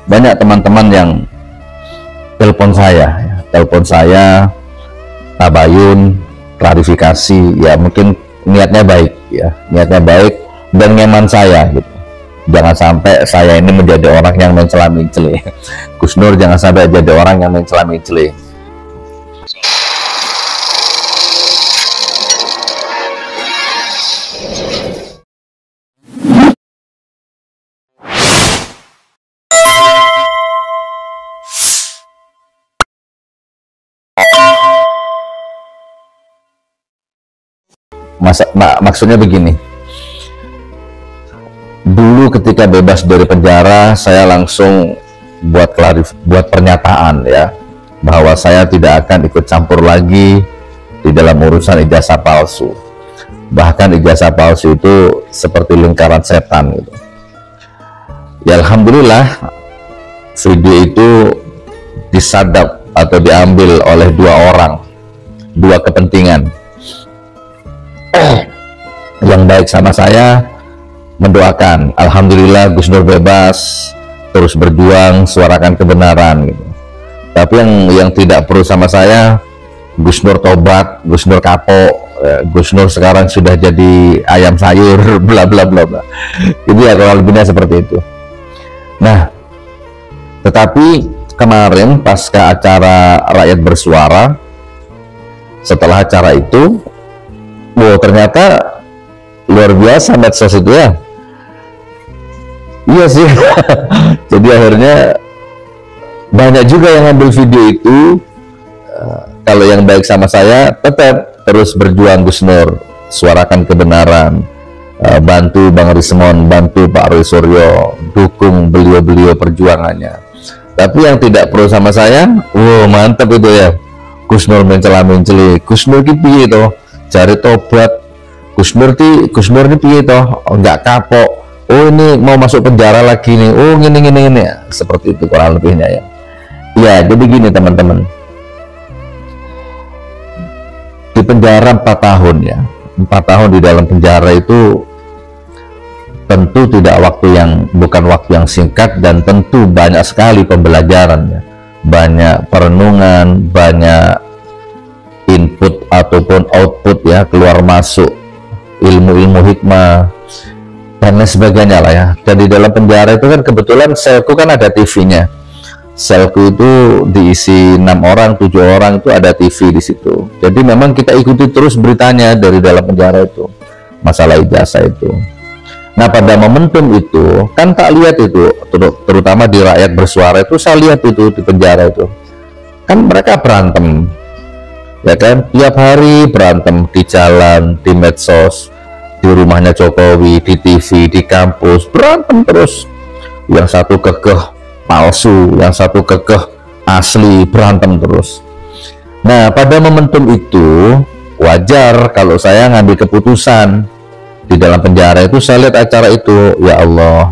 banyak teman-teman yang telepon saya, tabayun, klarifikasi, ya mungkin niatnya baik, ya niatnya baik dan nyaman saya gitu. Jangan sampai saya ini menjadi orang yang mencela-mencela. Gus Nur jangan sampai jadi orang yang mencela-mencela. Maksudnya begini, dulu ketika bebas dari penjara saya langsung buat pernyataan ya, bahwa saya tidak akan ikut campur lagi di dalam urusan ijazah palsu. Bahkan ijazah palsu itu seperti lingkaran setan gitu. Ya alhamdulillah video itu disadap atau diambil oleh dua kepentingan. Yang baik sama saya mendoakan, alhamdulillah Gus Nur bebas, terus berjuang suarakan kebenaran gitu. Tapi yang tidak perlu sama saya, Gus Nur tobat, Gus Nur kapok, Gus Nur sekarang sudah jadi ayam sayur, bla bla bla bla. Jadi ya kalau lebihnya seperti itu. Nah, tetapi kemarin pasca acara Rakyat Bersuara, setelah acara itu, ternyata luar biasa medsos itu ya. Iya sih. Jadi akhirnya banyak juga yang ngambil video itu. Kalau yang baik sama saya tetap terus berjuang Gus Nur, suarakan kebenaran, bantu Bang Rismon, bantu Pak Roy Suryo, dukung beliau-beliau perjuangannya. Tapi yang tidak pro sama saya, mantap itu ya, Gus Nur mencela-mencela, Gus Nur ki piye to, cari tobat, Gus Nur ini piye toh, nggak kapok, ini mau masuk penjara lagi nih, gini ya. Seperti itu kurang lebihnya ya. Ya jadi gini teman-teman, di penjara 4 tahun ya, 4 tahun di dalam penjara itu tentu bukan waktu yang singkat, dan tentu banyak sekali pembelajaran ya, banyak perenungan, banyak input ataupun output ya, keluar masuk ilmu-ilmu hikmah dan lain sebagainya lah ya. Dan di dalam penjara itu kan kebetulan selku kan ada TV-nya. Selku itu diisi 6 orang, 7 orang, itu ada TV di situ. Jadi memang kita ikuti terus beritanya dari dalam penjara itu, masalah ijazah itu. Nah pada momentum itu kan tak lihat itu, terutama di Rakyat Bersuara itu saya lihat itu di penjara itu kan mereka berantem ya kan, tiap hari berantem di jalan, di medsos, di rumahnya Jokowi, di TV, di kampus, berantem terus. Yang satu kekeh palsu, yang satu kekeh asli, berantem terus. Nah pada momentum itu wajar kalau saya ngambil keputusan di dalam penjara itu. Saya lihat acara itu, ya Allah,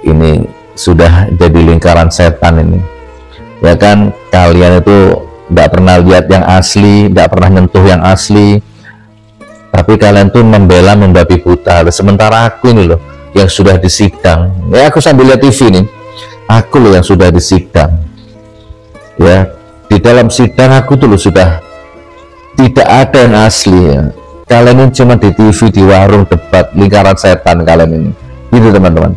ini sudah jadi lingkaran setan ini ya kan. Kalian itu nggak pernah lihat yang asli, nggak pernah nyentuh yang asli, tapi kalian tuh membela membabi buta. Sementara aku ini loh yang sudah disidang ya, aku sambil lihat TV nih, aku loh yang sudah disidang ya. Di dalam sidang aku tuh loh sudah tidak ada yang asli ya. Kalian ini cuma di TV, di warung debat, lingkaran setan kalian ini gitu teman-teman.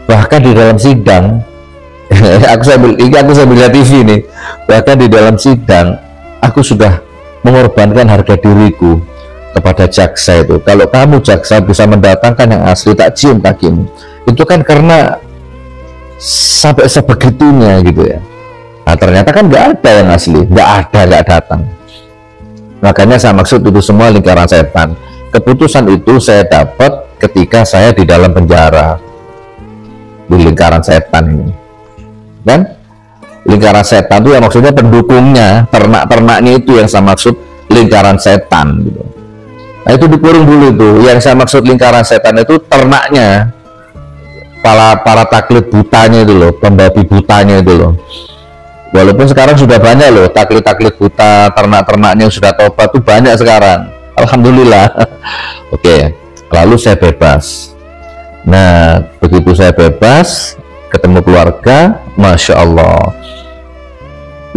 Bahkan di dalam sidang aku sambil lihat TV nih, bahkan di dalam sidang aku sudah mengorbankan harga diriku kepada jaksa itu. Kalau kamu jaksa bisa mendatangkan yang asli, tak cium kakimu. Itu kan karena sampai sebegitunya gitu ya. Nah ternyata kan nggak ada yang asli, nggak datang. Makanya saya maksud itu semua lingkaran setan. Keputusan itu saya dapat ketika saya di dalam penjara, di lingkaran setan ini. Dan lingkaran setan itu ya maksudnya pendukungnya, ternak-ternaknya itu yang saya maksud lingkaran setan gitu. Nah itu dikurung dulu itu. Yang saya maksud lingkaran setan itu ternaknya, para taklid butanya itu loh, pembabi butanya itu loh. Walaupun sekarang sudah banyak loh taklid buta, ternak-ternaknya sudah tobat tuh banyak sekarang, alhamdulillah. Oke, lalu saya bebas. Nah begitu saya bebas, ketemu keluarga, Masya Allah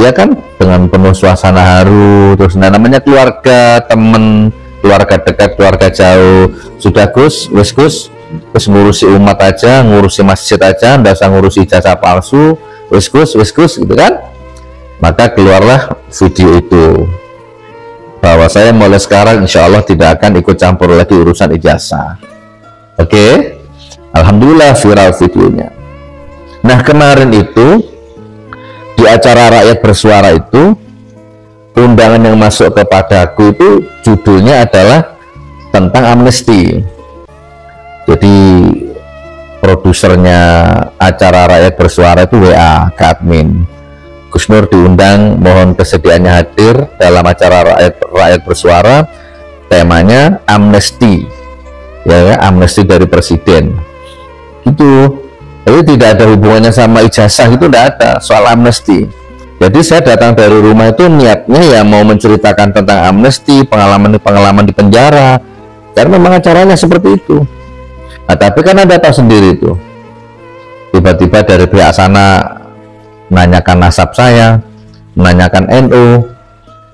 ya kan, dengan penuh suasana haru. Terus namanya keluarga, temen, keluarga dekat, keluarga jauh, sudah Gus, terus ngurusi umat aja, ngurusi masjid aja, nggak usah ngurusi ijazah palsu, wis Gus gitu kan. Maka keluarlah video itu bahwa saya mulai sekarang insya Allah tidak akan ikut campur lagi urusan ijazah. Oke, alhamdulillah viral videonya. Nah kemarin itu di acara Rakyat Bersuara itu, undangan yang masuk kepadaku itu judulnya adalah tentang amnesti. Jadi produsernya acara Rakyat Bersuara itu WA ke admin, Gus Nur diundang, mohon kesediaannya hadir dalam acara Rakyat Bersuara, temanya amnesti, ya amnesti dari presiden gitu. Jadi tidak ada hubungannya sama ijazah, itu tidak ada soal amnesti. Jadi saya datang dari rumah itu niatnya ya mau menceritakan tentang amnesti, pengalaman di penjara, karena memang acaranya seperti itu. Nah tapi kan Anda tahu sendiri itu, tiba-tiba dari pihak sana menanyakan nasab saya, menanyakan NU,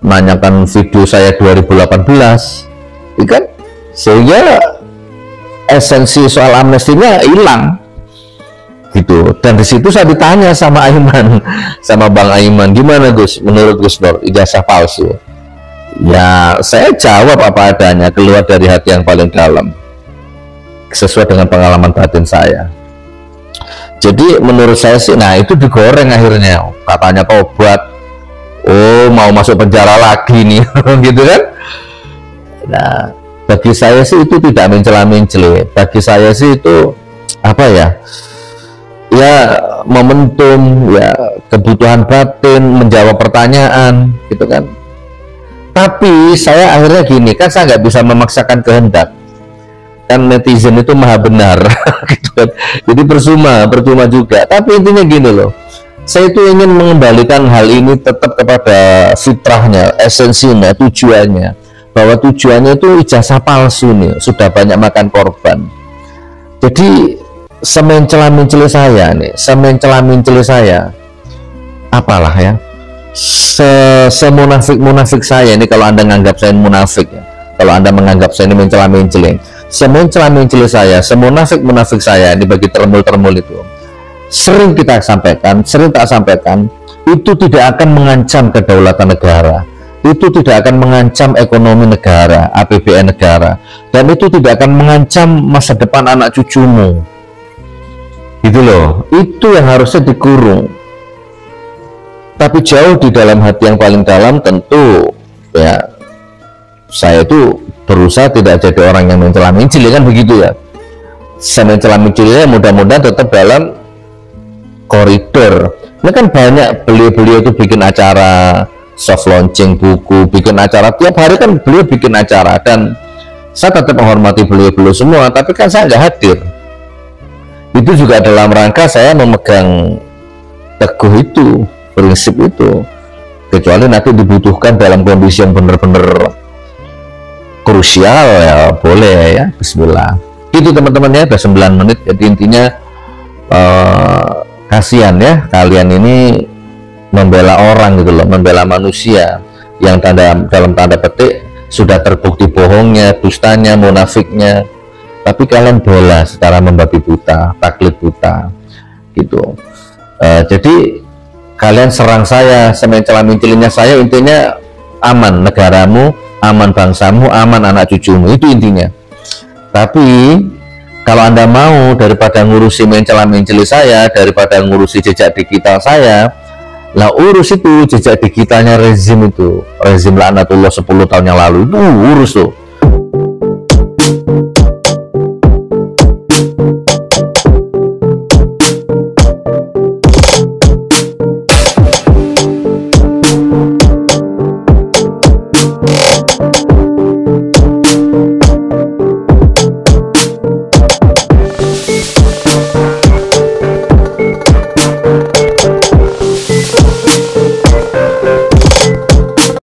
menanyakan video saya 2018, kan? Sehingga esensi soal amnestinya hilang gitu. Dan di situ saya ditanya sama Aiman, sama Bang Aiman, gimana Gus, menurut Gus Nur ijazah palsu? Ya saya jawab apa adanya, keluar dari hati yang paling dalam, sesuai dengan pengalaman batin saya. Jadi menurut saya sih, nah itu digoreng akhirnya, katanya tobat, oh mau masuk penjara lagi nih gitu kan. Nah bagi saya sih itu tidak mencela-mencela, bagi saya sih itu apa ya, ya momentum, ya kebutuhan batin, menjawab pertanyaan gitu kan. Tapi saya akhirnya gini, kan saya nggak bisa memaksakan kehendak, kan netizen itu maha benar gitu kan. Jadi percuma juga. Tapi intinya gini loh, saya itu ingin mengembalikan hal ini tetap kepada fitrahnya, esensinya, tujuannya, bahwa tujuannya itu ijazah palsu nih sudah banyak makan korban. Jadi semencela-mencela saya apalah ya, semunafik saya ini, kalau Anda menganggap saya munafik ya, kalau Anda menganggap saya ini mencela-mencela, semencela-mencela saya, semunafik saya ini, bagi termul-termul itu sering kita sampaikan, sering tak sampaikan, itu tidak akan mengancam kedaulatan negara, itu tidak akan mengancam ekonomi negara, APBN negara, dan itu tidak akan mengancam masa depan anak cucumu gitu loh. Itu yang harusnya dikurung. Tapi jauh di dalam hati yang paling dalam tentu ya saya itu berusaha tidak jadi orang yang mencela-mencela, kan begitu ya. Saya mencela-mencela mudah-mudahan tetap dalam koridor. Ini kan banyak beliau-beliau itu bikin acara soft launching buku, bikin acara tiap hari, kan beliau bikin acara, dan saya tetap menghormati beliau-beliau semua, tapi kan saya nggak hadir. Itu juga dalam rangka saya memegang teguh itu, prinsip itu, kecuali nanti dibutuhkan dalam kondisi yang benar-benar krusial ya boleh ya, bismillah. Itu teman-teman ya, udah 9 menit. Jadi intinya kasihan ya kalian ini membela orang gitu loh, membela manusia yang dalam tanda petik sudah terbukti bohongnya, dustanya, munafiknya, tapi kalian bela secara membabi buta, taklid buta gitu. Jadi kalian serang saya, semencela-mencelinya saya, intinya aman negaramu, aman bangsamu, aman anak cucumu, itu intinya. Tapi kalau Anda mau, daripada ngurusi mencela-menceli saya, daripada ngurusi jejak digital saya, lah urus itu jejak digitalnya rezim itu, rezim laknatullah 10 tahun yang lalu, itu urus tuh.